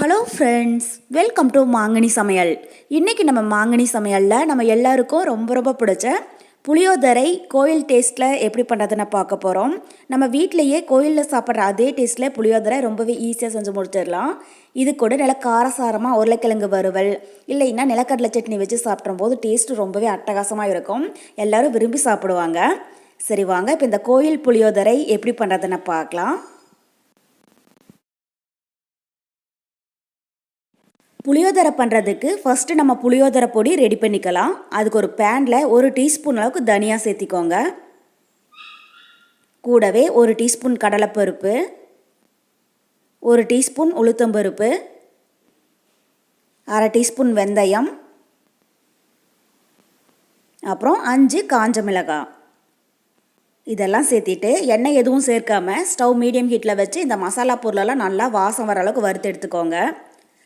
Hello friends, welcome to மாங்கனி சமையல். இன்றைக்கி நம்ம மாங்கனி சமையலில் நம்ம எல்லாருக்கும் ரொம்ப ரொம்ப பிடிச்ச புளியோதரை கோயில் டேஸ்ட்டில் எப்படி பண்ணுறதுன்னு பார்க்க போகிறோம். நம்ம வீட்டிலையே கோயிலில் சாப்பிட்ற அதே டேஸ்ட்டில் புளியோதரை ரொம்பவே ஈஸியாக செஞ்சு முடிச்சிடலாம். இது கூட நல்ல காரசாரமாக உருளைக்கிழங்கு வறுவல் இல்லைன்னா நிலக்கடலை சட்னி வச்சு சாப்பிடும்போது டேஸ்ட்டு ரொம்பவே அட்டகாசமாக இருக்கும். எல்லோரும் விரும்பி சாப்பிடுவாங்க. சரி வாங்க, இப்போ இந்த கோயில் புளியோதரை எப்படி பண்ணுறதுன்னு பார்க்கலாம். புளியோதரை பண்ணுறதுக்கு ஃபஸ்ட்டு நம்ம புளியோதரை பொடி ரெடி பண்ணிக்கலாம். அதுக்கு ஒரு பேனில் 1 டீஸ்பூன் அளவுக்கு தனியா சேர்த்திக்கோங்க. கூடவே 1 டீஸ்பூன் கடலைப்பருப்பு, 1 டீஸ்பூன் உளுத்தம்பருப்பு, 1/2 டீஸ்பூன் வெந்தயம், அப்புறம் 5 காஞ்ச மிளகாய். இதெல்லாம் சேர்த்திட்டு எண்ணெய் எதுவும் சேர்க்காமல் ஸ்டவ் மீடியம் ஹீட்டில் வச்சு இந்த மசாலா பொருளெல்லாம் நல்லா வாசம் வர அளவுக்கு வறுத்து எடுத்துக்கோங்க.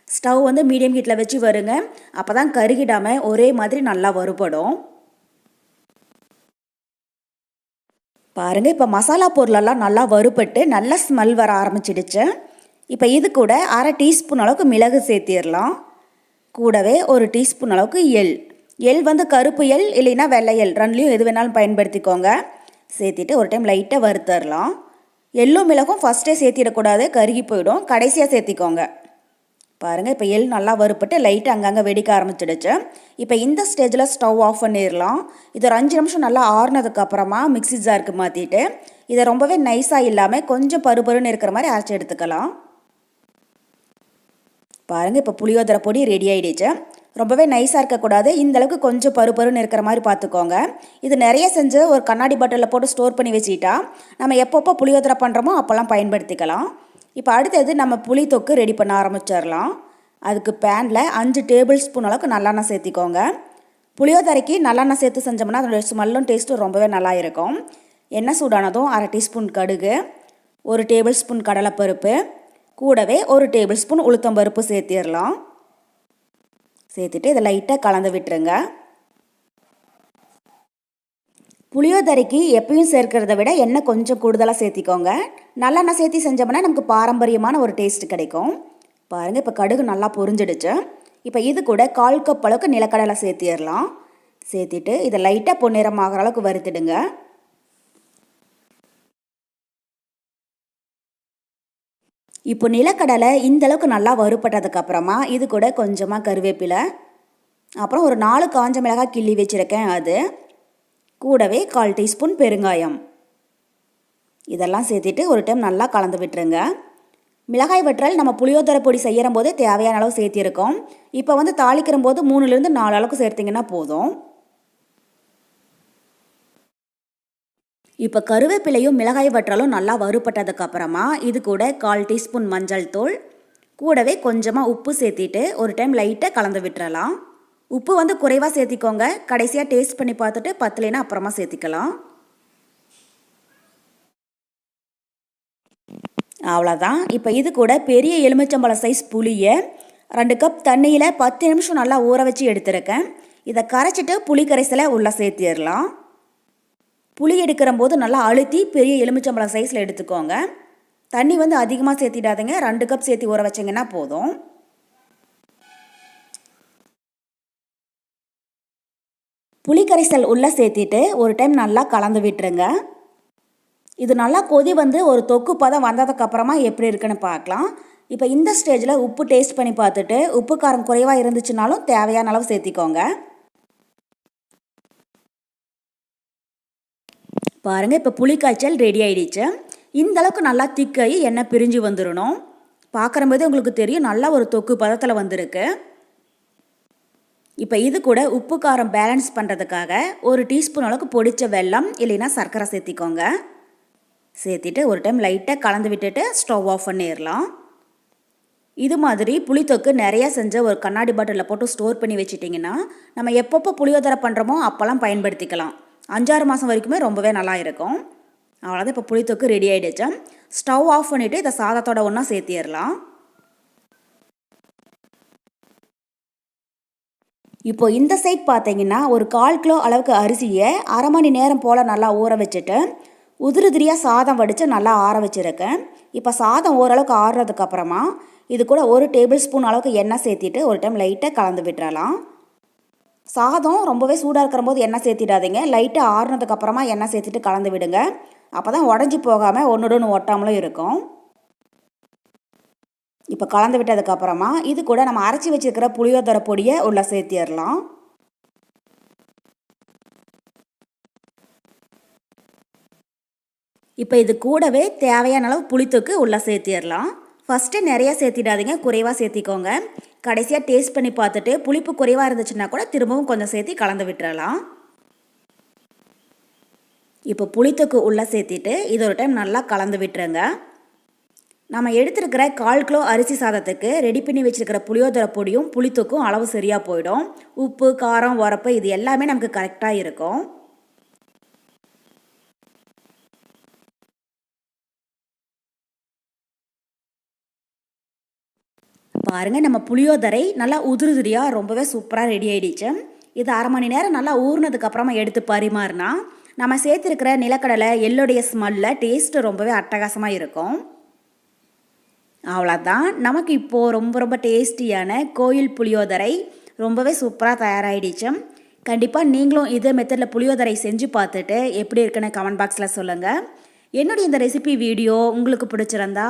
ஸ்டவ் மீடியம் ஹீட்டில் வச்சு வருங்க. அப்போ தான் கருகிடாமல் ஒரே மாதிரி நல்லா வறுபடும். பாருங்கள், இப்போ மசாலா பொருளெல்லாம் நல்லா வறுபட்டு நல்ல ஸ்மெல் வர ஆரம்பிச்சிடுச்சு. இப்போ இது கூட 1/2 டீஸ்பூன் அளவுக்கு மிளகு சேர்த்திடலாம். கூடவே 1 டீஸ்பூன் அளவுக்கு எள் கருப்பு எள் இல்லைன்னா வெள்ளை எள், ரெண்டுலேயும் எது வேணாலும் பயன்படுத்திக்கோங்க. சேர்த்திட்டு ஒரு டைம் லைட்டாக வறுத்தரலாம். எள்ளும் மிளகும் ஃபஸ்ட்டே சேர்த்திடக்கூடாது, கருகி போயிடும். கடைசியாக சேர்த்திக்கோங்க. பாருங்கள், இப்போ எள் நல்லா வறுப்பட்டு லைட்டாக அங்கங்கே வெடிக்க ஆரம்பிச்சிடுச்சு. இப்போ இந்த ஸ்டேஜில் ஸ்டவ் ஆஃப் பண்ணிடலாம். இது ஒரு 5 நிமிஷம் நல்லா ஆறுனதுக்கப்புறமா மிக்ஸி ஜாருக்கு மாற்றிட்டு இதை ரொம்பவே நைஸாக இல்லாமல் கொஞ்சம் பருபருன்னு இருக்கிற மாதிரி அரைச்சி எடுத்துக்கலாம். பாருங்கள், இப்போ புளியோதரை பொடி ரெடி ஆகிடுச்சு. ரொம்பவே நைஸாக இருக்கக்கூடாது, இந்தளவுக்கு கொஞ்சம் பருபருன்னு இருக்கிற மாதிரி பார்த்துக்கோங்க. இது நிறைய செஞ்சு ஒரு கண்ணாடி பாட்டிலில் போட்டு ஸ்டோர் பண்ணி வச்சுக்கிட்டா நம்ம எப்பப்போ புளியோதரை பண்ணுறோமோ அப்போல்லாம் பயன்படுத்திக்கலாம். இப்போ அடுத்தது நம்ம புளி தொக்கு ரெடி பண்ண ஆரம்பிச்சிடலாம். அதுக்கு பேனில் 5 டேபிள் ஸ்பூன் அளவுக்கு நல்லெண்ணெய் சேர்த்திக்கோங்க. புளியோதரைக்கு நல்லெண்ணெய் சேர்த்து செஞ்சோம்னா அதோட ஸ்மெல்லும் டேஸ்ட்டும் ரொம்பவே நல்லா இருக்கும். எண்ணெய் சூடானதும் 1/2 டீஸ்பூன் கடுகு, 1 டேபிள் ஸ்பூன் கடலைப்பருப்பு, கூடவே 1 டேபிள் ஸ்பூன் உளுத்தம்பருப்பு சேர்த்திடலாம். சேர்த்துட்டு இதை லைட்டாக கலந்து விட்டுருங்க. புளியோதரைக்கு எப்பயும் சேர்க்கிறத விட எண்ணெய் கொஞ்சம் கூடுதலாக சேர்த்திக்கோங்க. நல்லெண்ணெய் சேர்த்தி செஞ்சோம்னா நமக்கு பாரம்பரியமான ஒரு டேஸ்ட் கிடைக்கும். பாருங்கள், இப்போ கடுகு நல்லா பொரிஞ்சிடுச்சு. இப்போ இது கூட 1/4 கப் அளவுக்கு நிலக்கடலை சேர்த்திடலாம். சேர்த்திட்டு இதை லைட்டாக பொன்னிறமாகிற அளவுக்கு வறுத்துடுங்க. இப்போ நிலக்கடலை இந்தளவுக்கு நல்லா வறுப்பட்டதுக்கப்புறமா இது கூட கொஞ்சமாக கருவேப்பிலை, அப்புறம் ஒரு 4 காஞ்ச மிளகாய் கிள்ளி வச்சுருக்கேன், அது கூடவே 1/4 டீஸ்பூன் பெருங்காயம். இதெல்லாம் சேர்த்துட்டு ஒரு டைம் நல்லா கலந்து விட்டுருங்க. மிளகாய் வற்றல் நம்ம புளியோதரை பொடி செய்கிற போதே தேவையான அளவு சேர்த்திருக்கோம். இப்போ தாளிக்கிற போது 3லேருந்து 4 அளவுக்கு சேர்த்திங்கன்னா போதும். இப்போ கருவேப்பிலையும் மிளகாய் வற்றலும் நல்லா வறுப்பட்டதுக்கப்புறமா இது கூட 1/4 டீஸ்பூன் மஞ்சள் தூள், கூடவே கொஞ்சமாக உப்பு சேர்த்திட்டு ஒரு டைம் லைட்டாக கலந்து விட்டுறலாம். உப்பு குறைவாக சேர்த்திக்கோங்க. கடைசியாக டேஸ்ட் பண்ணி பார்த்துட்டு பத்தலைன்னா அப்புறமா சேர்த்திக்கலாம். அவ்வளோதான். இப்போ இது கூட பெரிய எலுமிச்சம்பழம் சைஸ் புளியை 2 கப் தண்ணியில் 10 நிமிஷம் நல்லா ஊற வச்சு எடுத்துருக்கேன். இதை கரைச்சிட்டு புளி கரைசலை உள்ளே சேர்த்திடலாம். புளி எடுக்கிற போது நல்லா அழுத்தி பெரிய எலுமிச்சம்பழம் சைஸில் எடுத்துக்கோங்க. தண்ணி அதிகமாக சேர்த்திடாதீங்க, 2 கப் சேர்த்தி ஊற வச்சிங்கன்னா போதும். புளி கரைசல் உள்ளே சேர்த்திட்டு ஒரு டைம் நல்லா கலந்து விட்டுருங்க. இது நல்லா கொதி ஒரு தொக்கு பதம் வந்ததுக்கப்புறமா எப்படி இருக்குன்னு பார்க்கலாம். இப்போ இந்த ஸ்டேஜில் உப்பு டேஸ்ட் பண்ணி பார்த்துட்டு உப்பு காரம் குறைவாக இருந்துச்சுனாலும் தேவையான அளவு சேர்த்திக்கோங்க. பாருங்கள், இப்போ புளி காய்ச்சல் ரெடி ஆகிடுச்சு. இந்தளவுக்கு நல்லா திக்காகி எண்ணெய் பிரிஞ்சு வந்துடணும். பார்க்குறம்போதே உங்களுக்கு தெரியும் நல்லா ஒரு தொக்கு பதத்தில் வந்திருக்கு. இப்போ இது கூட உப்பு காரம் பேலன்ஸ் பண்ணுறதுக்காக 1 டீஸ்பூன் அளவுக்கு பொடிச்ச வெல்லம் இல்லைன்னா சர்க்கரை சேர்த்திக்கோங்க. சேர்த்திட்டு ஒரு டைம் லைட்டாக கலந்து விட்டுட்டு ஸ்டவ் ஆஃப் பண்ணிடலாம். இது மாதிரி புளித்தொக்கு நிறையா செஞ்ச ஒரு கண்ணாடி பாட்டிலில் போட்டு ஸ்டோர் பண்ணி வச்சிட்டிங்கன்னா நம்ம எப்பப்போ புளியோதரை பண்ணுறோமோ அப்போல்லாம் பயன்படுத்திக்கலாம். 5-6 மாதம் வரைக்குமே ரொம்பவே நல்லா இருக்கும். அவ்வளோதான், இப்போ புளித்தொக்கு ரெடி ஆகிடுச்சு. ஸ்டவ் ஆஃப் பண்ணிவிட்டு இதை சாதத்தோட ஒன்றா சேர்த்திடலாம். இப்போ இந்த சைட் பார்த்தீங்கன்னா ஒரு 1/4 கிலோ அளவுக்கு அரிசியை 1/2 மணி நேரம் போல் நல்லா ஊற வச்சுட்டு உதிரியாக சாதம் வடித்து நல்லா ஆற வச்சுருக்கேன். இப்போ சாதம் ஓரளவுக்கு ஆறுறதுக்கப்புறமா இது கூட 1 டேபிள் ஸ்பூன் அளவுக்கு எண்ணெய் சேர்த்திட்டு ஒரு டைம் லைட்டாக கலந்து விட்டுறலாம். சாதம் ரொம்பவே சூடாக இருக்கிற போது எண்ணெய் சேர்த்திடாதீங்க. லைட்டாக ஆறுனதுக்கப்புறமா எண்ணெய் சேர்த்துட்டு கலந்து விடுங்க. அப்போ தான் உடஞ்சி போகாமல் ஒன்று ஒட்டாமலும் இருக்கும். இப்போ கலந்து விட்டதுக்கப்புறமா இது கூட நம்ம அரைச்சி வச்சுருக்கிற புளியோதரை பொடியை உள்ளே சேர்த்திடலாம். இப்போ இது கூடவே தேவையான அளவு புளித்தொக்கு உள்ளே சேர்த்திடலாம். ஃபஸ்ட்டு நிறையா சேர்த்திடாதீங்க, குறைவாக சேர்த்திக்கோங்க. கடைசியாக டேஸ்ட் பண்ணி பார்த்துட்டு புளிப்பு குறைவாக இருந்துச்சுன்னா கூட திரும்பவும் கொஞ்சம் சேர்த்து கலந்து விட்டுறலாம். இப்போ புளித்தொக்கு உள்ளே சேர்த்திட்டு இது ஒரு டைம் நல்லா கலந்து விட்டுருங்க. நம்ம எடுத்துருக்கிற 1/4 கிலோ அரிசி சாதத்துக்கு ரெடி பண்ணி வச்சுருக்கிற புளியோதரை பொடியும் புளித்தொக்கும் அளவு சரியாக போயிடும். உப்பு, காரம், உரப்பு இது எல்லாமே நமக்கு கரெக்டாக இருக்கும். பாருங்கள், நம்ம புளியோதரை நல்லா உதிரியாக ரொம்பவே சூப்பராக ரெடி ஆகிடுச்சு. இது 1/2 மணி நேரம் நல்லா ஊறினதுக்கப்புறமா எடுத்து பரிமாறினா நம்ம சேர்த்துருக்கிற நிலக்கடலை எள்ளுடைய ஸ்மெல்லில் டேஸ்ட்டு ரொம்பவே அட்டகாசமாக இருக்கும். அவ்வளோதான், நமக்கு இப்போது ரொம்ப டேஸ்டியான கோயில் புளியோதரை ரொம்பவே சூப்பராக தயாராகிடுச்சு. கண்டிப்பாக நீங்களும் இதே மெத்தடில் புளியோதரை செஞ்சு பார்த்துட்டு எப்படி இருக்குன்னு கமெண்ட் பாக்ஸில் சொல்லுங்கள். என்னுடைய இந்த ரெசிபி வீடியோ உங்களுக்கு பிடிச்சிருந்தா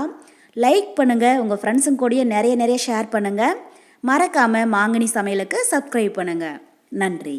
லைக் பண்ணுங்கள், உங்கள் ஃப்ரெண்ட்ஸுங்க கூடயே நிறைய ஷேர் பண்ணுங்கள். மறக்காமல் மாங்கனி சமையலுக்கு சப்ஸ்கிரைப் பண்ணுங்கள். நன்றி.